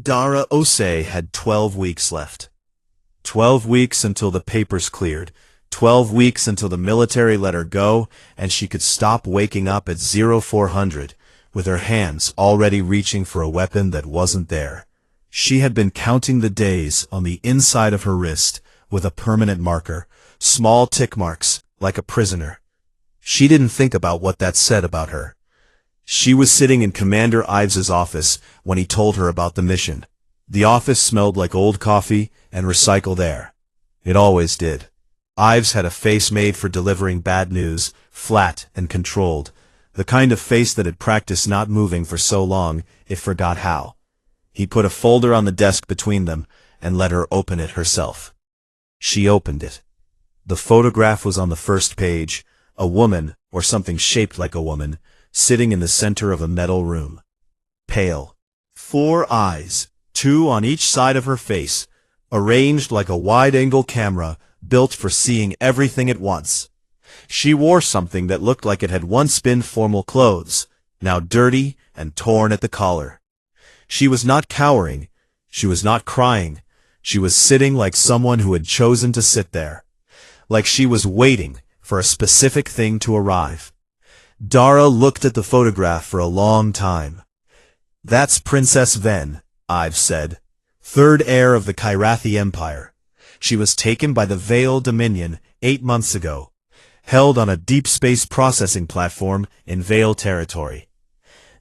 Dara Osei had 12 weeks left. 12 weeks until the papers cleared. 12 weeks until the military let her go, and she could stop waking up at 0400, with her hands already reaching for a weapon that wasn't there. She had been counting the days on the inside of her wrist with a permanent marker, small tick marks, like a prisoner. She didn't think about what that said about her. She was sitting in Commander Ives's office when he told her about the mission. The office smelled like old coffee and recycled air. It always did. Ives had a face made for delivering bad news, flat and controlled, the kind of face that had practiced not moving for so long it forgot how. He put a folder on the desk between them and let her open it herself. She opened it. The photograph was on the first page, a woman, or something shaped like a woman, sitting in the center of a metal room. Pale. 4 eyes, 2 on each side of her face, arranged like a wide-angle camera built for seeing everything at once. She wore something that looked like it had once been formal clothes, now dirty and torn at the collar. She was not cowering. She was not crying. She was sitting like someone who had chosen to sit there. Like she was waiting for a specific thing to arrive. Dara looked at the photograph for a long time. "That's Princess Ven," Ives said, "third heir of the Kyrathi Empire. She was taken by the Veil Dominion 8 months ago, held on a deep space processing platform in Veil territory."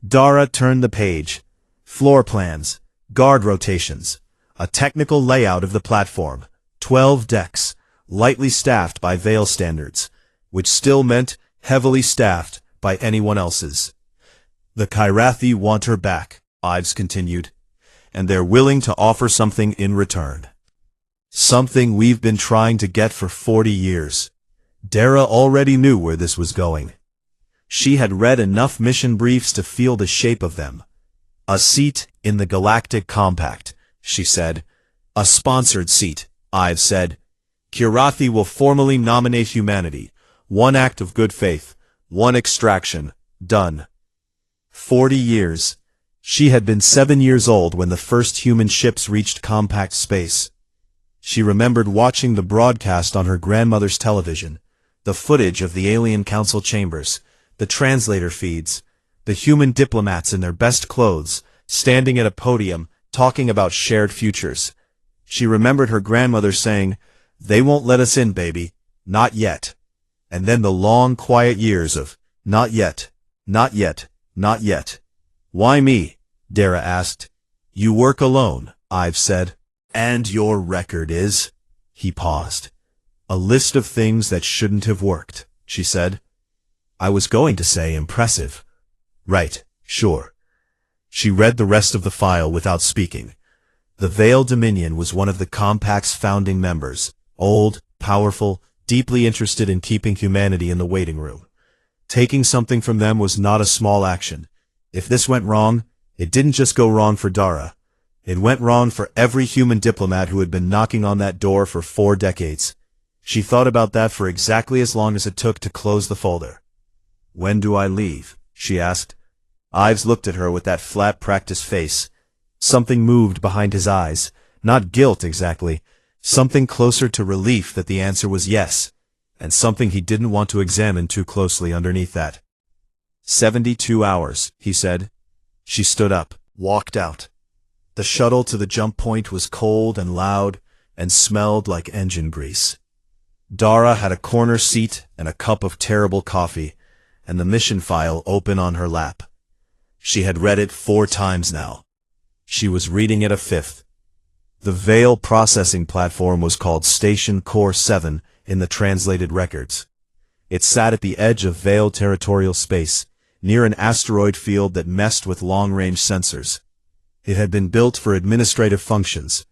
Dara turned the page. Floor plans, guard rotations, a technical layout of the platform, 12 decks, lightly staffed by Veil standards, which still meant heavily staffed by anyone else's. "The Kyrathi want her back," Ives continued, "and they're willing to offer something in return. Something we've been trying to get for 40 years. Dara already knew where this was going. She had read enough mission briefs to feel the shape of them. "A seat in the Galactic Compact," she said. "A sponsored seat," Ives said. "Kyrathi will formally nominate humanity. 1 act of good faith. 1 extraction. Done." 40 years. She had been 7 years old when the first human ships reached compact space. She remembered watching the broadcast on her grandmother's television, the footage of the alien council chambers, the translator feeds, the human diplomats in their best clothes, standing at a podium, talking about shared futures. She remembered her grandmother saying, "They won't let us in, baby. Not yet." And then the long, quiet years of, "Not yet, not yet, not yet." "Why me?" Dara asked. "You work alone," Ives said. "And your record is?" He paused. "A list of things that shouldn't have worked," she said. "I was going to say impressive." "Right, sure." She read the rest of the file without speaking. The Veil Dominion was one of the Compact's founding members, old, powerful, deeply interested in keeping humanity in the waiting room. Taking something from them was not a small action. If this went wrong, it didn't just go wrong for Dara. It went wrong for every human diplomat who had been knocking on that door for 4 decades. She thought about that for exactly as long as it took to close the folder. "When do I leave?" she asked. Ives looked at her with that flat practice face. Something moved behind his eyes, not guilt exactly, something closer to relief that the answer was yes, and something he didn't want to examine too closely underneath that. 72 hours, he said. She stood up, walked out. The shuttle to the jump point was cold and loud and smelled like engine grease. Dara had a corner seat and a cup of terrible coffee, and the mission file open on her lap. She had read it 4 times now. She was reading it a 5th. The Veil processing platform was called Station Core 7 in the translated records. It sat at the edge of Veil territorial space, near an asteroid field that messed with long-range sensors. It had been built for administrative functions,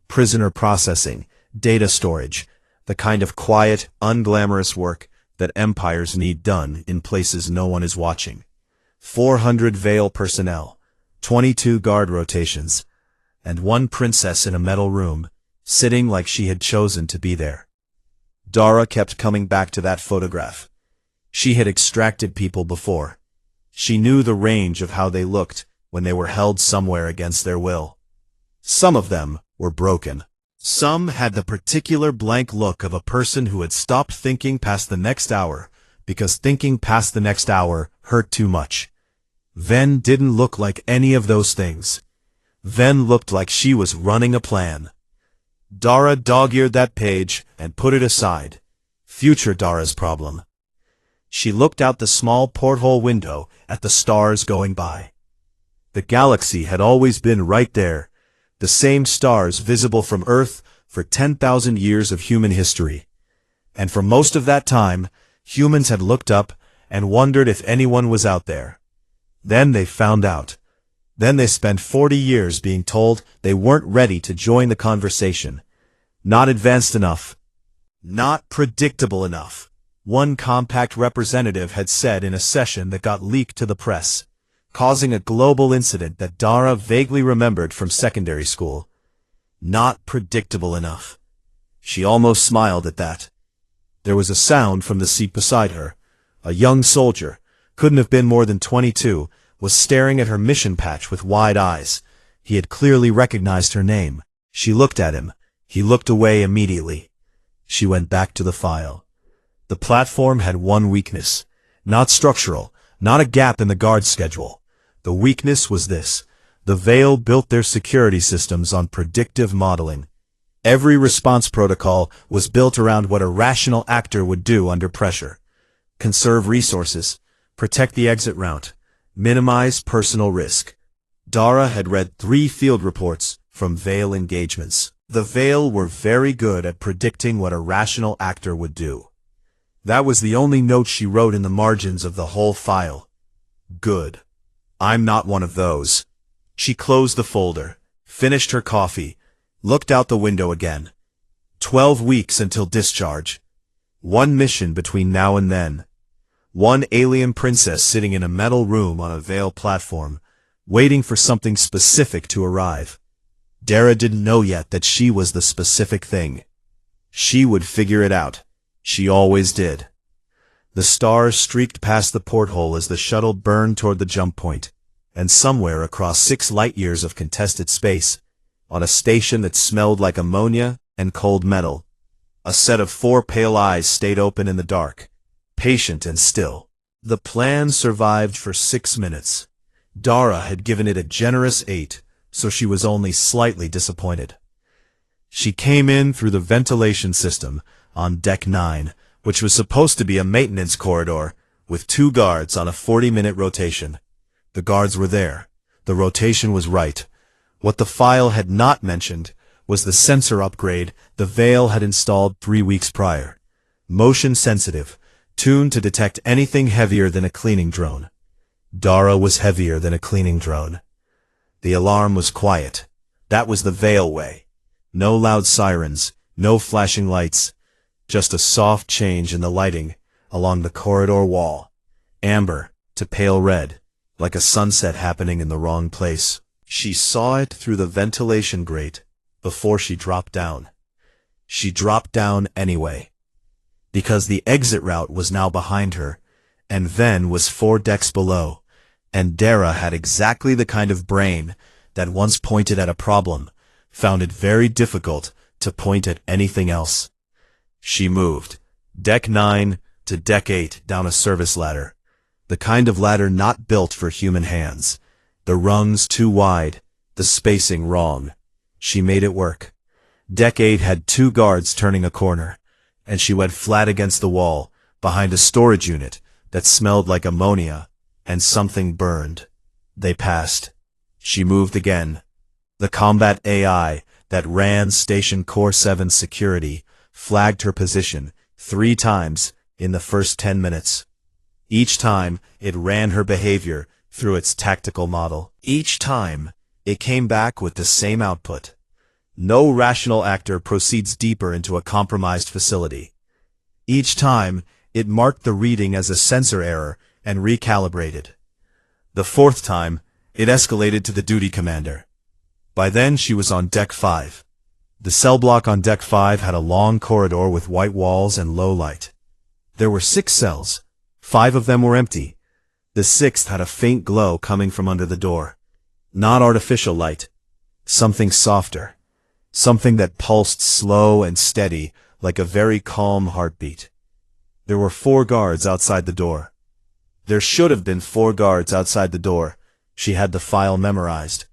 prisoner processing, data storage, the kind of quiet, unglamorous work that empires need done in places no one is watching. 400 Veil personnel, 22 guard rotations, and 1 princess in a metal room, sitting like she had chosen to be there. Dara kept coming back to that photograph. She had extracted people before. She knew the range of how they looked when they were held somewhere against their will. Some of them were broken. Some had the particular blank look of a person who had stopped thinking past the next hour, because thinking past the next hour hurt too much. Ven didn't look like any of those things. Ven looked like she was running a plan. Dara dog-eared that page and put it aside. Future Dara's problem. She looked out the small porthole window at the stars going by. The galaxy had always been right there, the same stars visible from Earth for 10,000 years of human history. And for most of that time, humans had looked up and wondered if anyone was out there. Then they found out. Then they spent 40 years being told they weren't ready to join the conversation. Not advanced enough. Not predictable enough. One compact representative had said in a session that got leaked to the press, causing a global incident that Dara vaguely remembered from secondary school. Not predictable enough. She almost smiled at that. There was a sound from the seat beside her. A young soldier, couldn't have been more than 22, was staring at her mission patch with wide eyes. He had clearly recognized her name. She looked at him. He looked away immediately. She went back to the file. The platform had one weakness. Not structural, not a gap in the guard schedule. The weakness was this. The Veil built their security systems on predictive modeling. Every response protocol was built around what a rational actor would do under pressure. Conserve resources, protect the exit route, minimize personal risk. Dara had read 3 field reports from Veil engagements. The Veil were very good at predicting what a rational actor would do. That was the only note she wrote in the margins of the whole file. Good. I'm not one of those. She closed the folder, finished her coffee, looked out the window again. 12 weeks until discharge. One mission between now and then. One alien princess sitting in a metal room on a Veil platform, waiting for something specific to arrive. Dara didn't know yet that she was the specific thing. She would figure it out. She always did. The stars streaked past the porthole as the shuttle burned toward the jump point, and somewhere across 6 light-years of contested space, on a station that smelled like ammonia and cold metal, a set of 4 pale eyes stayed open in the dark, patient and still. The plan survived for 6 minutes. Dara had given it a generous 8, so she was only slightly disappointed. She came in through the ventilation system on Deck 9, which was supposed to be a maintenance corridor, with 2 guards on a 40-minute rotation. The guards were there. The rotation was right. What the file had not mentioned was the sensor upgrade the Veil had installed 3 weeks prior. Motion sensitive, tuned to detect anything heavier than a cleaning drone. Dara was heavier than a cleaning drone. The alarm was quiet. That was the Veil way. No loud sirens, no flashing lights, just a soft change in the lighting along the corridor wall. Amber to pale red, like a sunset happening in the wrong place. She saw it through the ventilation grate before she dropped down. She dropped down anyway, because the exit route was now behind her, and Ven was 4 decks below, and Dara had exactly the kind of brain that once pointed at a problem, found it very difficult to point at anything else. She moved, Deck 9 to Deck 8 down a service ladder, the kind of ladder not built for human hands. The rungs too wide, the spacing wrong. She made it work. Deck 8 had 2 guards turning a corner, and she went flat against the wall, behind a storage unit that smelled like ammonia, and something burned. They passed. She moved again. The combat AI that ran Station Core 7 security flagged her position 3 times in the first 10 minutes. Each time, it ran her behavior through its tactical model. Each time, it came back with the same output. No rational actor proceeds deeper into a compromised facility. Each time, it marked the reading as a sensor error and recalibrated. The 4th time, it escalated to the duty commander. By then, she was on Deck 5. The cell block on Deck 5 had a long corridor with white walls and low light. There were 6 cells. 5 of them were empty. The 6th had a faint glow coming from under the door. Not artificial light. Something softer. Something that pulsed slow and steady, like a very calm heartbeat. There were 4 guards outside the door. There should have been 4 guards outside the door. She had the file memorized.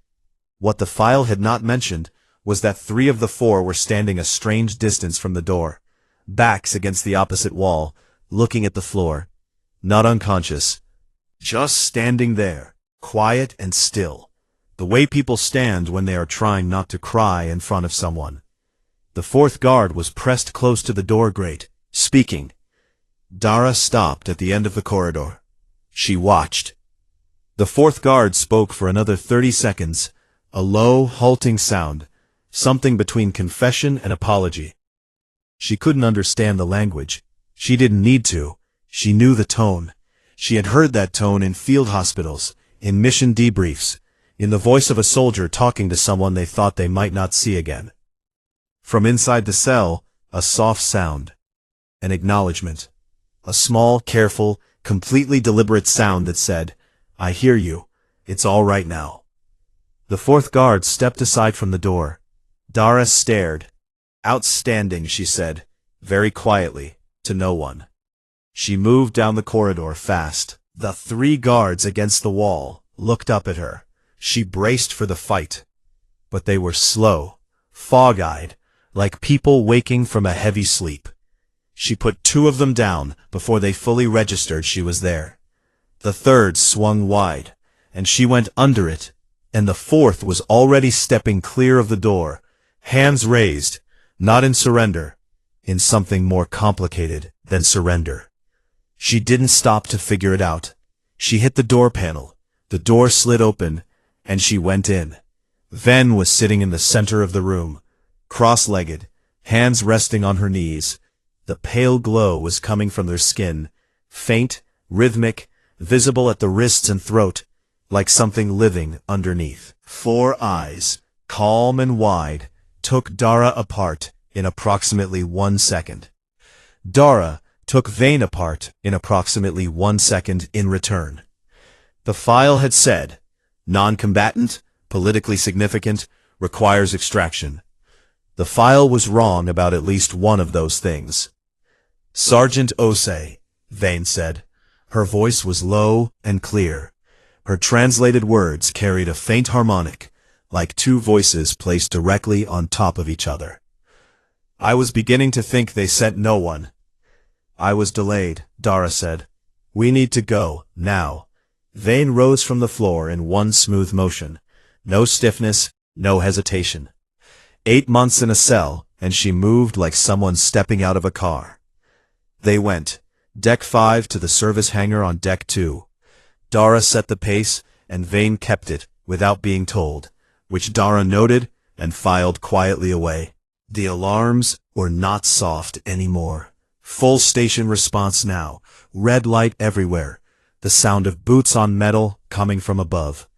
What the file had not mentioned was that 3 of the 4 were standing a strange distance from the door, backs against the opposite wall, looking at the floor. Not unconscious. Just standing there, quiet and still. The way people stand when they are trying not to cry in front of someone. The 4th guard was pressed close to the door grate, speaking. Dara stopped at the end of the corridor. She watched. The 4th guard spoke for another 30 seconds, a low, halting sound, something between confession and apology. She couldn't understand the language. She didn't need to. She knew the tone. She had heard that tone in field hospitals, in mission debriefs, in the voice of a soldier talking to someone they thought they might not see again. From inside the cell, a soft sound. An acknowledgement. A small, careful, completely deliberate sound that said, I hear you. It's all right now. The 4th guard stepped aside from the door. Dara stared. Outstanding, she said, very quietly, to no one. She moved down the corridor fast. The 3 guards against the wall looked up at her. She braced for the fight. But they were slow, fog-eyed, like people waking from a heavy sleep. She put 2 of them down before they fully registered she was there. The 3rd swung wide, and she went under it, and the 4th was already stepping clear of the door, hands raised, not in surrender, in something more complicated than surrender. She didn't stop to figure it out. She hit the door panel, the door slid open, and she went in. Ven was sitting in the center of the room, cross-legged, hands resting on her knees. The pale glow was coming from their skin, faint, rhythmic, visible at the wrists and throat, like something living underneath. 4 eyes, calm and wide, took Dara apart in approximately 1 second. Dara took Vane apart in approximately 1 second in return. The file had said, non-combatant, politically significant, requires extraction. The file was wrong about at least one of those things. Sergeant Osei, Vane said. Her voice was low and clear. Her translated words carried a faint harmonic, like 2 voices placed directly on top of each other. I was beginning to think they sent no one. I was delayed, Dara said. We need to go, now. Vane rose from the floor in one smooth motion. No stiffness, no hesitation. 8 months in a cell, and she moved like someone stepping out of a car. They went, Deck 5 to the service hangar on Deck 2. Dara set the pace, and Vane kept it, without being told, which Dara noted and filed quietly away. The alarms were not soft anymore. Full station response now, red light everywhere, the sound of boots on metal coming from above.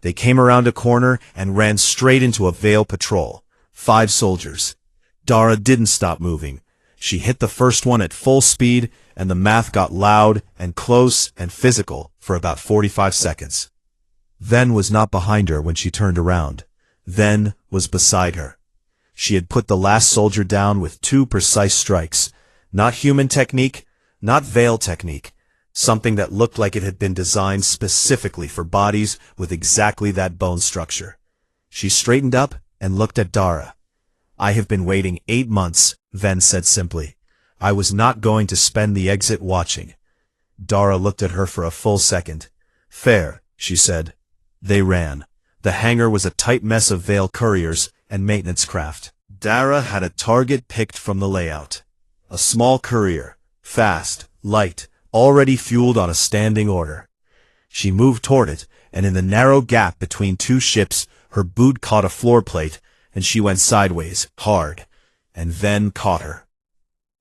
They came around a corner and ran straight into a Veil patrol. 5 soldiers. Dara didn't stop moving. She hit the first one at full speed, and the math got loud and close and physical for about 45 seconds. Ven was not behind her when she turned around. Ven was beside her. She had put the last soldier down with 2 precise strikes. Not human technique, not Veil technique. Something that looked like it had been designed specifically for bodies with exactly that bone structure. She straightened up and looked at Dara. I have been waiting 8 months, Ven said simply. I was not going to spend the exit watching. Dara looked at her for a full second. Fair, she said. They ran. The hangar was a tight mess of Veil couriers and maintenance craft. Dara had a target picked from the layout. A small courier, fast, light, already fueled on a standing order. She moved toward it, and in the narrow gap between 2 ships, her boot caught a floor plate, and she went sideways, hard, and Ven caught her.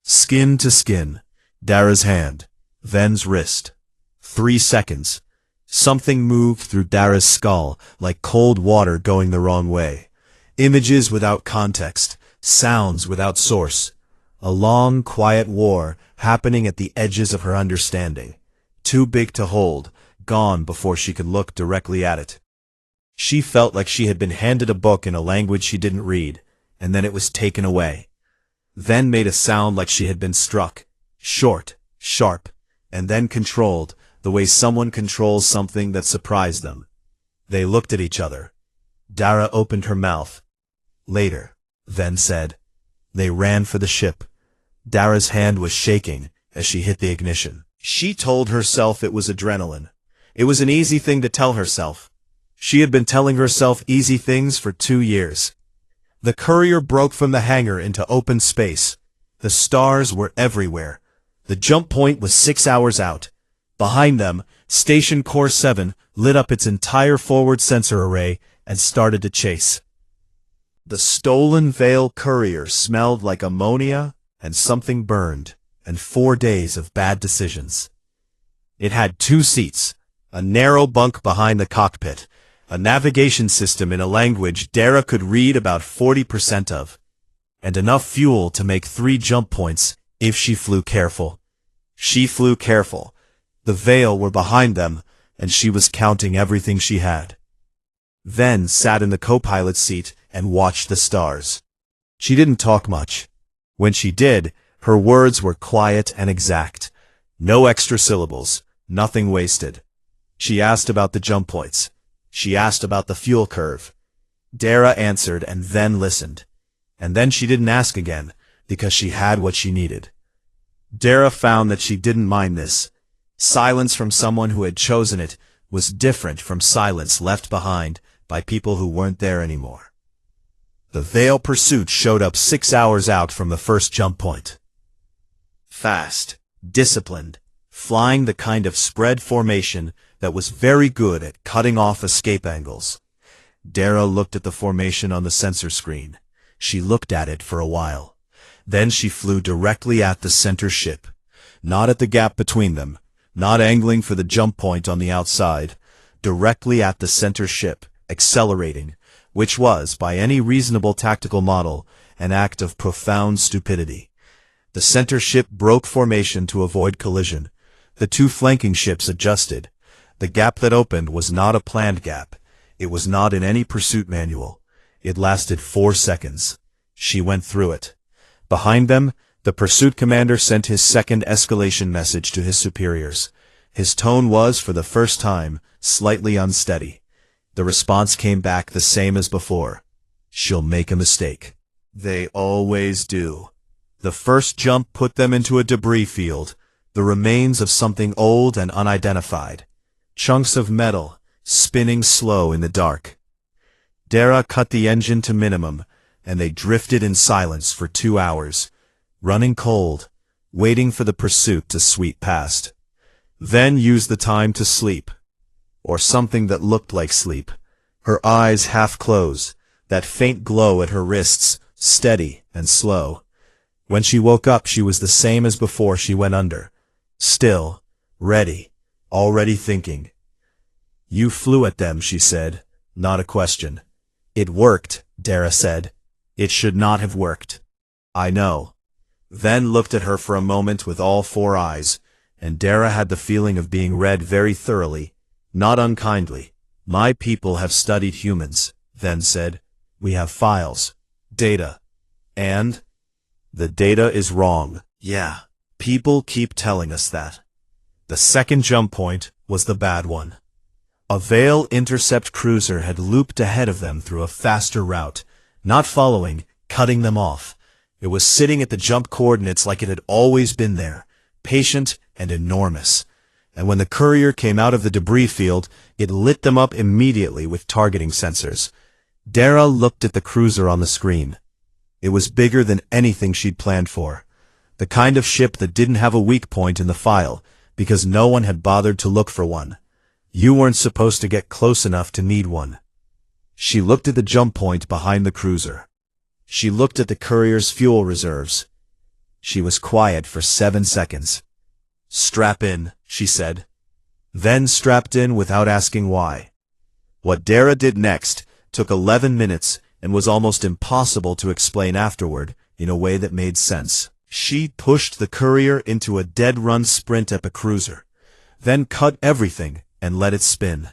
Skin to skin, Dara's hand, Ven's wrist. 3 seconds. Something moved through Dara's skull, like cold water going the wrong way. Images without context, sounds without source. A long, quiet war happening at the edges of her understanding. Too big to hold, gone before she could look directly at it. She felt like she had been handed a book in a language she didn't read, and then it was taken away. Then made a sound like she had been struck, short, sharp, and then controlled, the way someone controls something that surprised them. They looked at each other. Dara opened her mouth. Later, then said. They ran for the ship. Dara's hand was shaking as she hit the ignition. She told herself it was adrenaline. It was an easy thing to tell herself. She had been telling herself easy things for 2 years. The courier broke from the hangar into open space. The stars were everywhere. The jump point was 6 hours out. Behind them, Station Core 7 lit up its entire forward sensor array and started to chase. The stolen Veil courier smelled like ammonia and something burned, and 4 days of bad decisions. It had 2 seats, a narrow bunk behind the cockpit, a navigation system in a language Dara could read about 40% of, and enough fuel to make 3 jump points if she flew careful. She flew careful. The Veil were behind them, and she was counting everything she had. Then sat in the co-pilot seat and watched the stars. She didn't talk much. When she did, her words were quiet and exact. No extra syllables, nothing wasted. She asked about the jump points. She asked about the fuel curve. Dara answered and then listened. And then she didn't ask again, because she had what she needed. Dara found that she didn't mind this. Silence from someone who had chosen it was different from silence left behind by people who weren't there anymore. The Veil pursuit showed up 6 hours out from the first jump point. Fast, disciplined, flying the kind of spread formation that was very good at cutting off escape angles. Dara looked at the formation on the sensor screen. She looked at it for a while. Then she flew directly at the center ship, not at the gap between them, not angling for the jump point on the outside, directly at the center ship, accelerating, which was, by any reasonable tactical model, an act of profound stupidity. The center ship broke formation to avoid collision. The 2 flanking ships adjusted. The gap that opened was not a planned gap. It was not in any pursuit manual. It lasted 4 seconds. She went through it. Behind them, the pursuit commander sent his second escalation message to his superiors. His tone was, for the first time, slightly unsteady. The response came back the same as before. She'll make a mistake. They always do. The first jump put them into a debris field, the remains of something old and unidentified. Chunks of metal, spinning slow in the dark. Dara cut the engine to minimum, and they drifted in silence for 2 hours, running cold, waiting for the pursuit to sweep past. Then used the time to sleep, or something that looked like sleep. Her eyes half closed, that faint glow at her wrists, steady and slow. When she woke up, she was the same as before she went under. Still, ready, already thinking. You flew at them, she said, not a question. It worked, Dara said. It should not have worked. I know. Then looked at her for a moment with all 4 eyes, and Dara had the feeling of being read very thoroughly, not unkindly. My people have studied humans, then said. We have files, data, and the data is wrong. Yeah, people keep telling us that. The second jump point was the bad one. A Veil intercept cruiser had looped ahead of them through a faster route, not following, cutting them off. It was sitting at the jump coordinates like it had always been there, patient and enormous. And when the courier came out of the debris field, it lit them up immediately with targeting sensors. Dara looked at the cruiser on the screen. It was bigger than anything she'd planned for. The kind of ship that didn't have a weak point in the file, because no one had bothered to look for one. You weren't supposed to get close enough to need one. She looked at the jump point behind the cruiser. She looked at the courier's fuel reserves. She was quiet for 7 seconds. Strap in, she said. Then strapped in without asking why. What Dara did next took 11 minutes and was almost impossible to explain afterward in a way that made sense. She pushed the courier into a dead-run sprint at the cruiser, then cut everything and let it spin.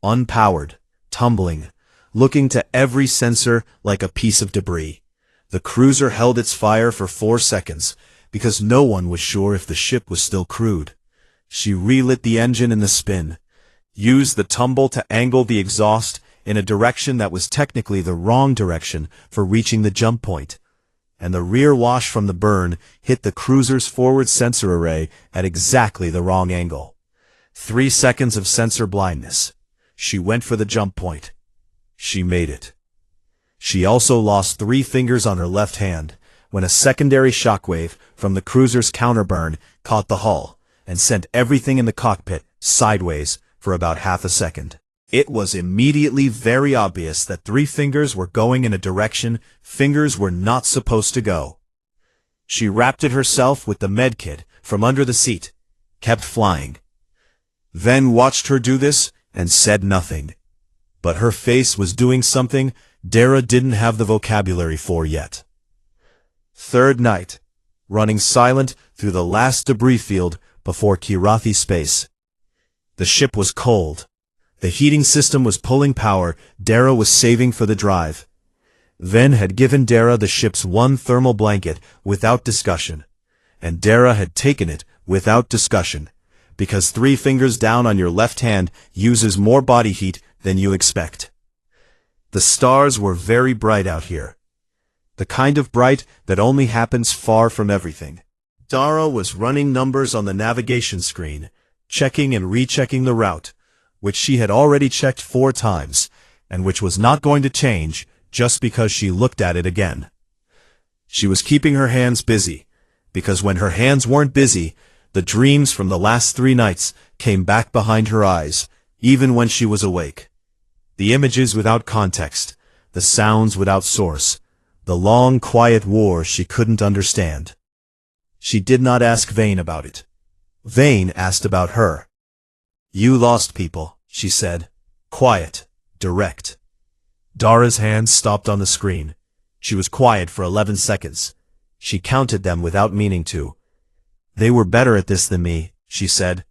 Unpowered, tumbling, looking to every sensor like a piece of debris. The cruiser held its fire for 4 seconds, because no one was sure if the ship was still crewed. She relit the engine in the spin, used the tumble to angle the exhaust in a direction that was technically the wrong direction for reaching the jump point, and the rear wash from the burn hit the cruiser's forward sensor array at exactly the wrong angle. 3 seconds of sensor blindness. She went for the jump point. She made it. She also lost 3 fingers on her left hand when a secondary shockwave from the cruiser's counterburn caught the hull and sent everything in the cockpit sideways for about half a second. It was immediately very obvious that 3 fingers were going in a direction fingers were not supposed to go. She wrapped it herself with the medkit from under the seat, kept flying. Then watched her do this and said nothing. But her face was doing something Dara didn't have the vocabulary for yet. Third night, running silent through the last debris field before Kirathi space. The ship was cold. The heating system was pulling power Dara was saving for the drive. Ven had given Dara the ship's one thermal blanket without discussion, and Dara had taken it without discussion, because 3 fingers down on your left hand uses more body heat than you expect. The stars were very bright out here. The kind of bright that only happens far from everything. Dara was running numbers on the navigation screen, checking and rechecking the route, which she had already checked 4 times, and which was not going to change just because she looked at it again. She was keeping her hands busy, because when her hands weren't busy, the dreams from the last 3 nights came back behind her eyes, even when she was awake. The images without context, the sounds without source, the long, quiet war she couldn't understand. She did not ask Vane about it. Vane asked about her. "You lost people," she said. Quiet, direct. Dara's hands stopped on the screen. She was quiet for 11 seconds. She counted them without meaning to. "They were better at this than me," she said.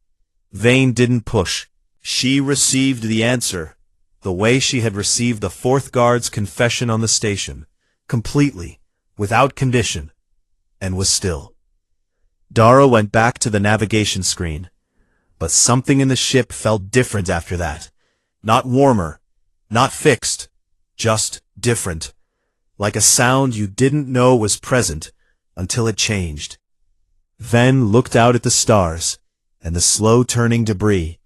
Vane didn't push. She received the answer, the way she had received the 4th guard's confession on the station, completely, without condition, and was still. Dara went back to the navigation screen. But something in the ship felt different after that. Not warmer, not fixed, just different. Like a sound you didn't know was present until it changed. Ven looked out at the stars and the slow-turning debris,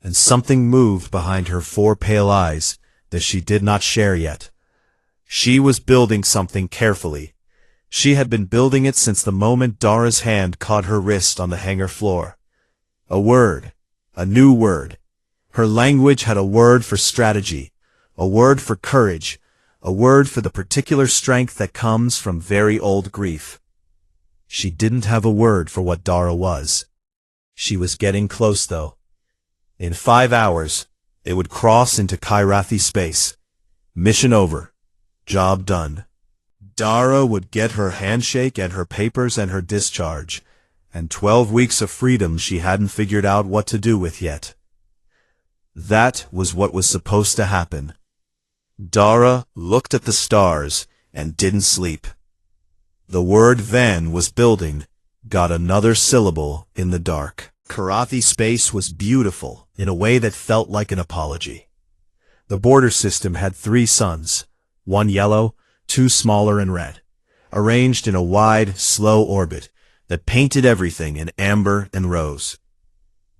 and something moved behind her 4 pale eyes that she did not share yet. She was building something carefully. She had been building it since the moment Dara's hand caught her wrist on the hangar floor. A word, a new word. Her language had a word for strategy, a word for courage, a word for the particular strength that comes from very old grief. She didn't have a word for what Dara was. She was getting close, though. In 5 hours, it would cross into Kirathi space. Mission over. Job done. Dara would get her handshake and her papers and her discharge, and 12 weeks of freedom she hadn't figured out what to do with yet. That was what was supposed to happen. Dara looked at the stars and didn't sleep. The word Van was building got another syllable in the dark. Kirathi space was beautiful in a way that felt like an apology. The border system had 3 suns, 1 yellow, 2 smaller and red, arranged in a wide, slow orbit that painted everything in amber and rose.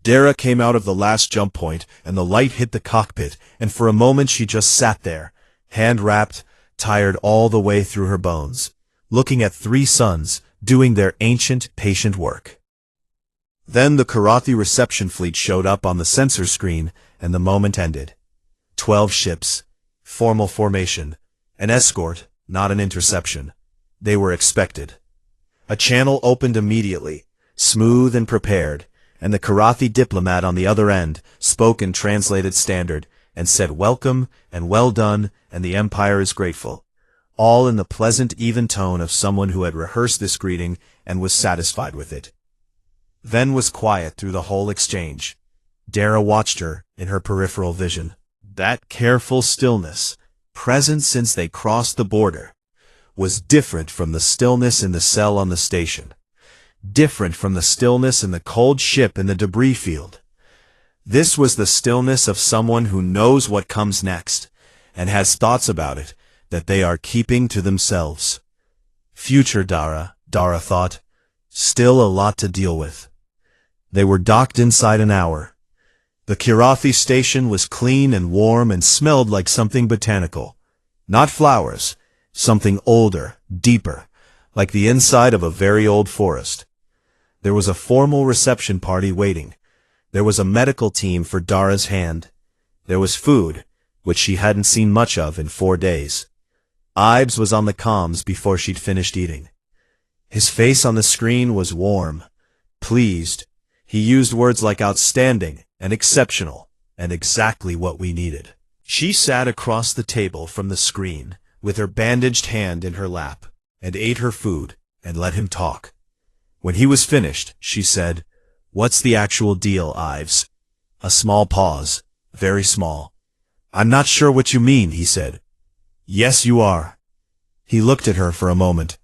Dara came out of the last jump point, and the light hit the cockpit, and for a moment she just sat there, hand-wrapped, tired all the way through her bones, looking at 3 suns doing their ancient, patient work. Then the Kirathi reception fleet showed up on the sensor screen, and the moment ended. 12 ships, formal formation, an escort, not an interception. They were expected. A channel opened immediately, smooth and prepared, and the Kirathi diplomat on the other end spoke in translated standard and said welcome and well done and the Empire is grateful, all in the pleasant, even tone of someone who had rehearsed this greeting and was satisfied with it. Ven was quiet through the whole exchange. Dara watched her in her peripheral vision. That careful stillness, present since they crossed the border, was different from the stillness in the cell on the station, different from the stillness in the cold ship in the debris field. This was the stillness of someone who knows what comes next, and has thoughts about it that they are keeping to themselves. Future Dara thought, still a lot to deal with. They were docked inside an hour. The Kirathi station was clean and warm and smelled like something botanical. Not flowers, something older, deeper, like the inside of a very old forest. There was a formal reception party waiting. There was a medical team for Dara's hand. There was food, which she hadn't seen much of in 4 days. Ives was on the comms before she'd finished eating. His face on the screen was warm, pleased. He used words like outstanding and exceptional, and exactly what we needed. She sat across the table from the screen, with her bandaged hand in her lap, and ate her food, and let him talk. When he was finished, she said, "What's the actual deal, Ives?" A small pause, very small. "I'm not sure what you mean," he said. "Yes, you are." He looked at her for a moment.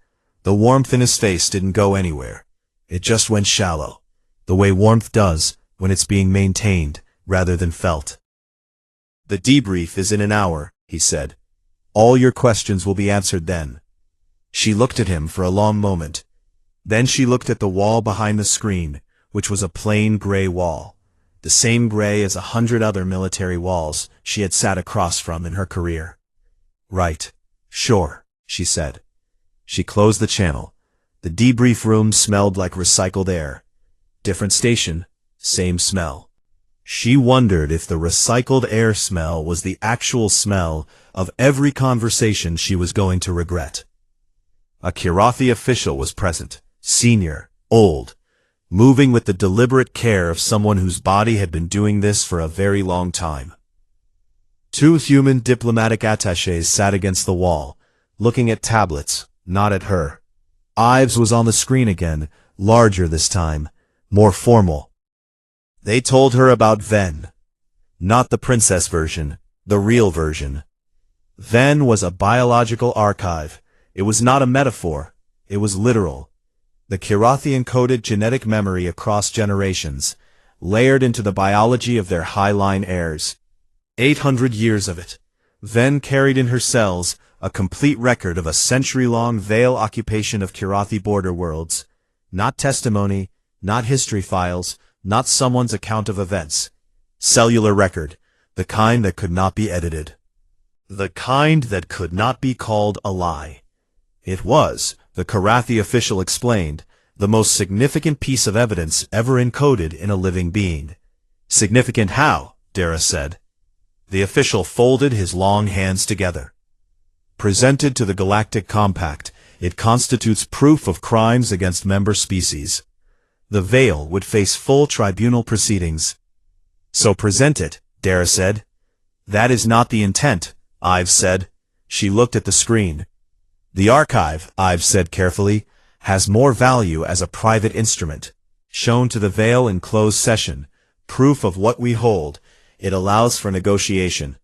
The warmth in his face didn't go anywhere. It just went shallow, the way warmth does when it's being maintained rather than felt. "The debrief is in an hour," he said. "All your questions will be answered then." She looked at him for a long moment. Then she looked at the wall behind the screen, which was a plain gray wall, the same gray as 100 other military walls she had sat across from in her career. "Right. Sure," she said. She closed the channel. The debrief room smelled like recycled air. Different station, same smell. She wondered if the recycled air smell was the actual smell of every conversation she was going to regret. A Kirathi official was present, senior, old, moving with the deliberate care of someone whose body had been doing this for a very long time. 2 human diplomatic attachés sat against the wall, looking at tablets, not at her. Ives was on the screen again, larger this time, more formal. They told her about Ven. Not the princess version, the real version. Ven was a biological archive. It was not a metaphor, it was literal. The Kirathi encoded genetic memory across generations, layered into the biology of their high-line heirs. 800 years of it. Ven carried in her cells a complete record of a century-long veil occupation of Kirathi border worlds. Not testimony, not history files, not someone's account of events. Cellular record, the kind that could not be edited. The kind that could not be called a lie. It was, the Kirathi official explained, the most significant piece of evidence ever encoded in a living being. Significant how? Dara said. The official folded his long hands together. Presented to the Galactic Compact, it constitutes proof of crimes against member species. The Veil would face full tribunal proceedings. So present it, Dara said. That is not the intent, Ives said. She looked at the screen. The archive, Ives said carefully, has more value as a private instrument. Shown to the Veil in closed session, proof of what we hold. It allows for negotiation.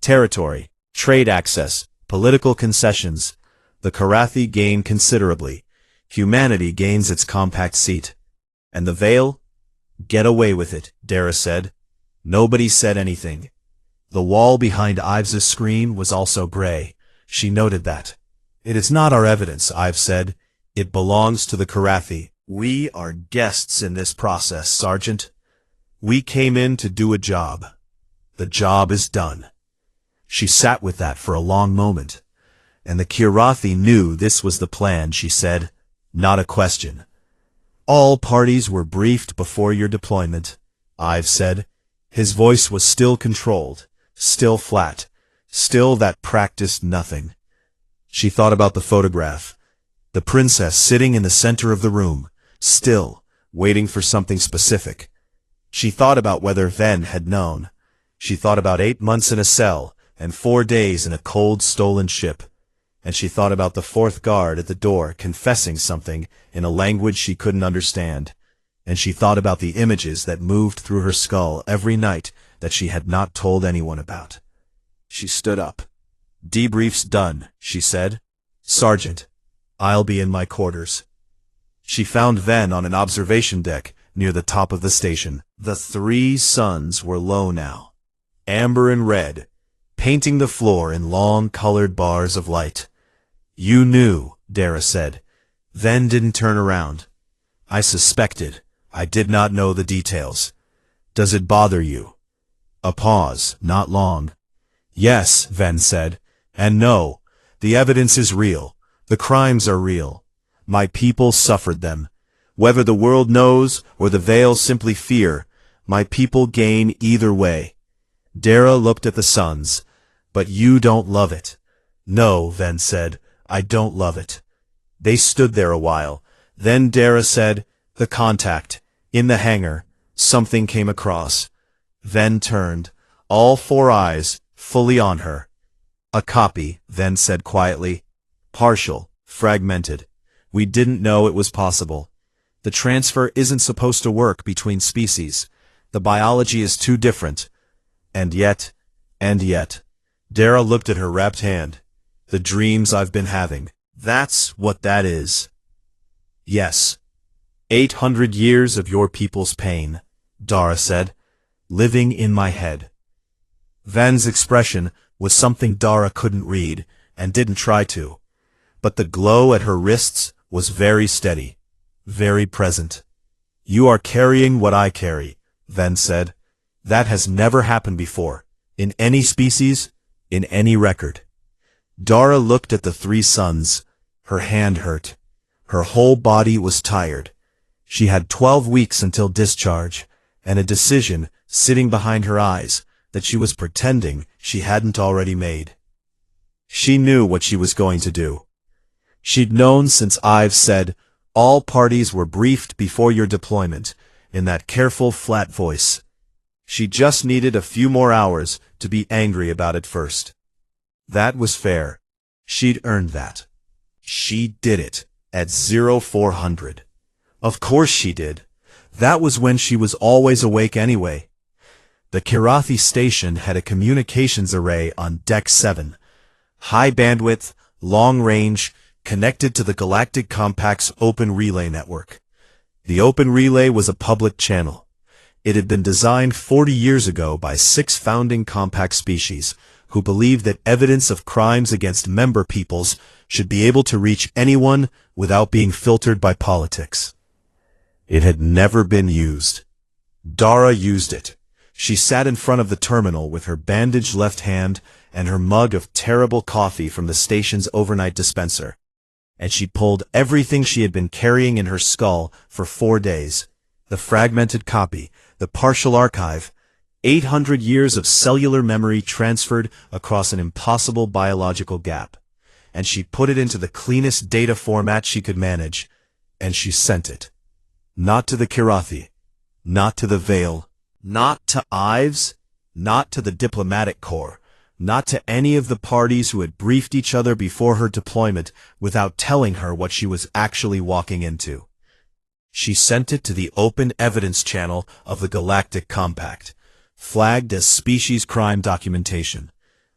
Territory, trade access, political concessions. The Kirathi gain considerably. Humanity gains its compact seat. And the Veil? Get away with it, Dara said. Nobody said anything. The wall behind Ives's screen was also gray. She noted that. It is not our evidence, Ives said. It belongs to the Kirathi. We are guests in this process, Sergeant. We came in to do a job. The job is done. She sat with that for a long moment. And the Kirathi knew this was the plan, she said. Not a question. All parties were briefed before your deployment, Ives said. His voice was still controlled, still flat, still that practiced nothing. She thought about the photograph. The princess sitting in the center of the room, still, waiting for something specific. She thought about whether Ven had known. She thought about 8 months in a cell and 4 days in a cold, stolen ship. And she thought about the 4th guard at the door confessing something in a language she couldn't understand. And she thought about the images that moved through her skull every night that she had not told anyone about. She stood up. "Debrief's done," she said. "Sergeant, I'll be in my quarters." She found Ven on an observation deck near the top of the station. The three suns were low now, amber and red, painting the floor in long colored bars of light. "You knew," Dara said. Ven didn't turn around. "I suspected. I did not know the details. Does it bother you?" A pause, not long. "Yes," Ven said. "And no, the evidence is real. The crimes are real. My people suffered them. Whether the world knows or the Veil simply fear, my people gain either way." Dara looked at the suns. "But you don't love it." "No," Ven said. "I don't love it." They stood there a while. Then Dara said, "The contact. In the hangar. Something came across." Ven turned, all four eyes fully on her. "A copy," Ven said quietly. "Partial, fragmented. We didn't know it was possible. The transfer isn't supposed to work between species. The biology is too different. And yet. Dara looked at her wrapped hand. "The dreams I've been having. That's what that is." "Yes. 800 years of your people's pain," Dara said, "living in my head." Van's expression was something Dara couldn't read, and didn't try to. But the glow at her wrists was very steady, very present. "You are carrying what I carry," Van said. "That has never happened before, in any species, in any record." Dara looked at the three suns. Her hand hurt. Her whole body was tired. She had 12 weeks until discharge, and a decision sitting behind her eyes that she was pretending she hadn't already made. She knew what she was going to do. She'd known since Ives said, "All parties were briefed before your deployment," in that careful, flat voice. She just needed a few more hours to be angry about it first. That was fair. She'd earned that. She did it at 0400. Of course she did. That was when she was always awake anyway. The Kirathi station had a communications array on Deck 7. High bandwidth, long range, connected to the Galactic Compact's open relay network. The open relay was a public channel. It had been designed 40 years ago by 6 founding Compact species, who believed that evidence of crimes against member peoples should be able to reach anyone without being filtered by politics. It had never been used. Dara used it. She sat in front of the terminal with her bandaged left hand and her mug of terrible coffee from the station's overnight dispenser. And she pulled everything she had been carrying in her skull for 4 days. The fragmented copy, the partial archive, 800 years of cellular memory transferred across an impossible biological gap. And she put it into the cleanest data format she could manage, and she sent it. Not to the Kirathi, not to the Veil, not to Ives, not to the diplomatic corps, not to any of the parties who had briefed each other before her deployment without telling her what she was actually walking into. She sent it to the open evidence channel of the Galactic Compact, flagged as species crime documentation,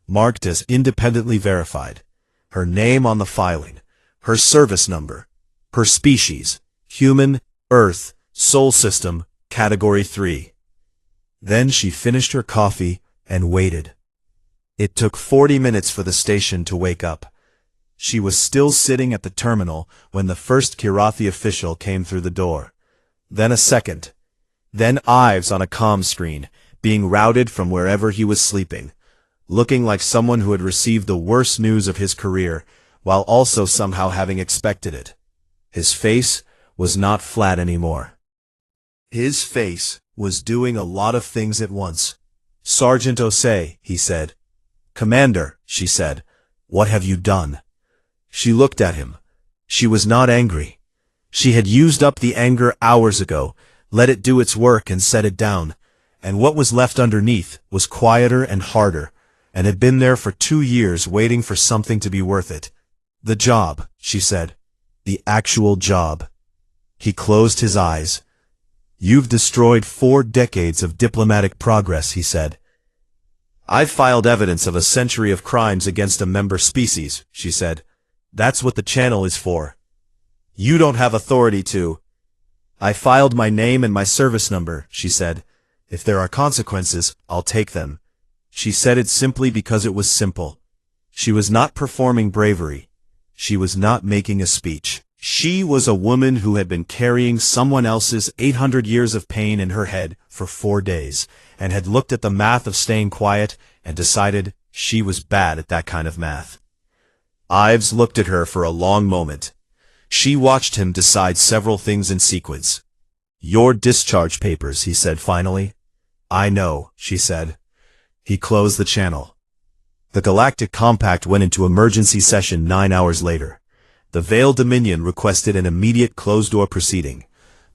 marked as independently verified, her name on the filing, her service number, her species, human, Earth, Sol System, Category 3. Then she finished her coffee and waited. It took 40 minutes for the station to wake up. She was still sitting at the terminal when the first Kirathi official came through the door. Then a second. Then Ives on a comm screen, being routed from wherever he was sleeping, looking like someone who had received the worst news of his career, while also somehow having expected it. His face was not flat anymore. His face was doing a lot of things at once. "Sergeant Osei," he said. "Commander," she said, "what have you done?" She looked at him. She was not angry. She had used up the anger hours ago, let it do its work and set it down, and what was left underneath was quieter and harder, and had been there for 2 years waiting for something to be worth it. "The job," she said. "The actual job." He closed his eyes. "You've destroyed 4 decades of diplomatic progress," he said. "I've filed evidence of a century of crimes against a member species," she said. "That's what the channel is for. You don't have authority to." "I filed my name and my service number," she said. "If there are consequences, I'll take them." She said it simply because it was simple. She was not performing bravery. She was not making a speech. She was a woman who had been carrying someone else's 800 years of pain in her head for 4 days, and had looked at the math of staying quiet and decided she was bad at that kind of math. Ives looked at her for a long moment. She watched him decide several things in sequence. "Your discharge papers," he said finally. "I know," she said. He closed the channel. The Galactic Compact went into emergency session 9 hours later. The Veiled Dominion requested an immediate closed-door proceeding.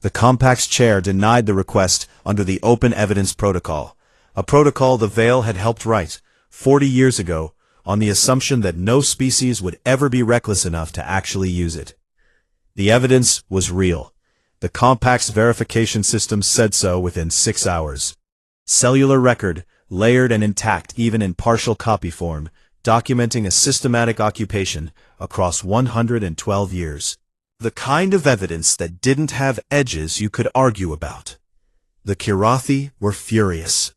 The Compact's chair denied the request under the Open Evidence Protocol, a protocol the Veil had helped write 40 years ago on the assumption that no species would ever be reckless enough to actually use it. The evidence was real. The Compact's verification system said so within 6 hours. Cellular record, layered and intact even in partial copy form, documenting a systematic occupation across 112 years. The kind of evidence that didn't have edges you could argue about. The Kirathi were furious.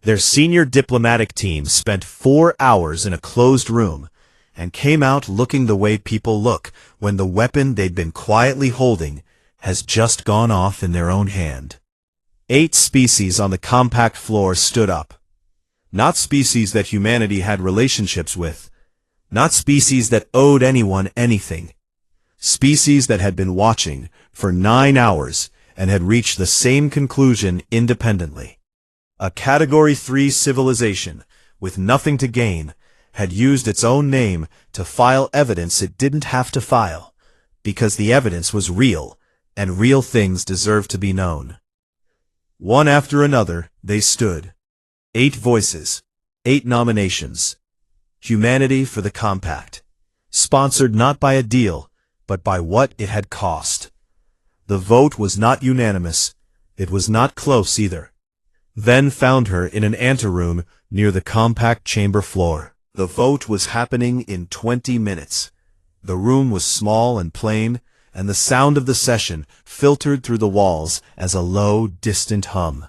Their senior diplomatic team spent 4 hours in a closed room and came out looking the way people look when the weapon they'd been quietly holding has just gone off in their own hand. 8 species on the Compact floor stood up. Not species that humanity had relationships with. Not species that owed anyone anything. Species that had been watching for 9 hours and had reached the same conclusion independently. A Category 3 civilization, with nothing to gain, had used its own name to file evidence it didn't have to file, because the evidence was real, and real things deserved to be known. One after another, they stood. 8 voices, 8 nominations. Humanity for the Compact. Sponsored not by a deal, but by what it had cost. The vote was not unanimous. It was not close either. Then found her in an anteroom near the Compact chamber floor. The vote was happening in 20 minutes. The room was small and plain, and the sound of the session filtered through the walls as a low, distant hum.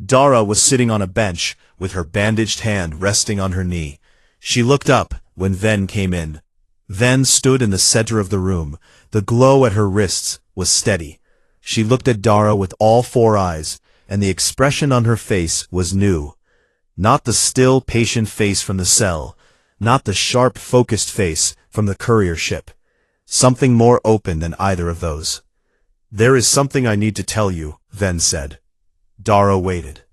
Dara was sitting on a bench with her bandaged hand resting on her knee. She looked up when Ven came in. Ven stood in the center of the room. The glow at her wrists was steady. She looked at Dara with all 4 eyes, and the expression on her face was new. Not the still, patient face from the cell, not the sharp, focused face from the courier ship. Something more open than either of those. "There is something I need to tell you," Ven said. Dara waited.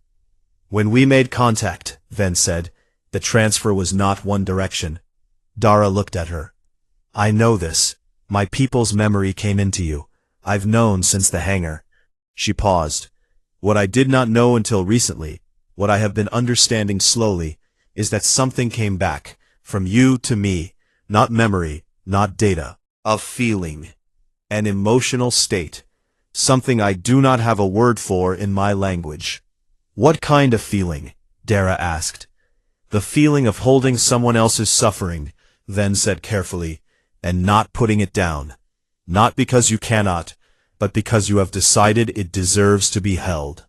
"When we made contact," Ven said, "the transfer was not one direction." Dara looked at her. "I know this. My people's memory came into you. I've known since the hangar." She paused. "What I did not know until recently, what I have been understanding slowly, is that something came back, from you to me, not memory, not data, a feeling, an emotional state, something I do not have a word for in my language." "What kind of feeling?" Dara asked. "The feeling of holding someone else's suffering," Ven said carefully, "and not putting it down. Not because you cannot, but because you have decided it deserves to be held."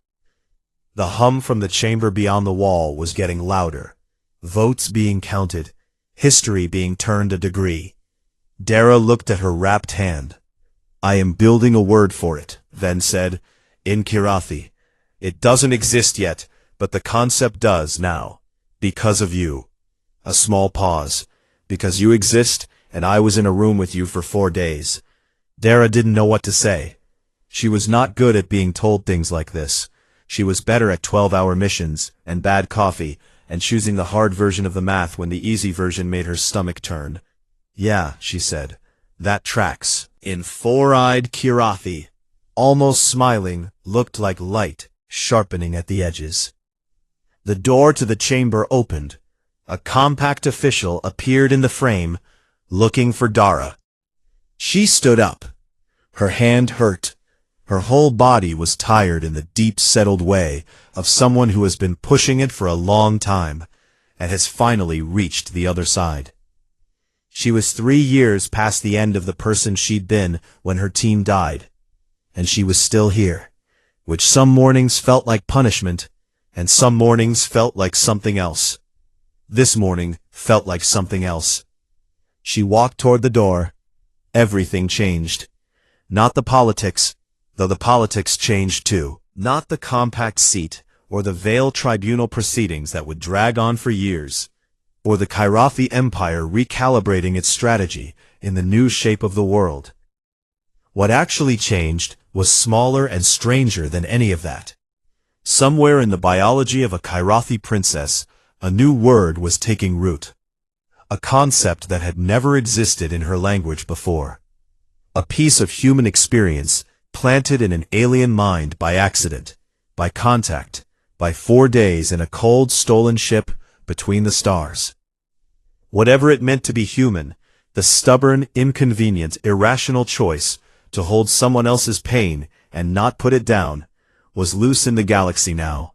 The hum from the chamber beyond the wall was getting louder. Votes being counted, history being turned a degree. Dara looked at her wrapped hand. "I am building a word for it," Ven said, "in Kirathi. It doesn't exist yet, but the concept does now. Because of you." A small pause. "Because you exist, and I was in a room with you for 4 days." Dara didn't know what to say. She was not good at being told things like this. She was better at 12-hour missions, and bad coffee, and choosing the hard version of the math when the easy version made her stomach turn. "Yeah," she said. "That tracks." In 4-eyed Kirathi, almost smiling, looked like light, sharpening at the edges. The door to the chamber opened. A Compact official appeared in the frame, looking for Dara. She stood up. Her hand hurt. Her whole body was tired in the deep, settled way of someone who has been pushing it for a long time. and has finally reached the other side. She was 3 years past the end of the person she'd been when her team died, and she was still here, which some mornings felt like punishment, and some mornings felt like something else. This morning felt like something else. She walked toward the door. Everything changed. Not the politics, though the politics changed too. Not the compact seat, or the veiled tribunal proceedings that would drag on for years, or the Kairathi Empire recalibrating its strategy in the new shape of the world. What actually changed was smaller and stranger than any of that. Somewhere in the biology of a Kairathi princess, a new word was taking root. A concept that had never existed in her language before. A piece of human experience planted in an alien mind by accident, by contact, by 4 days in a cold, stolen ship between the stars. Whatever it meant to be human, the stubborn, inconvenient, irrational choice to hold someone else's pain and not put it down, was loose in the galaxy now.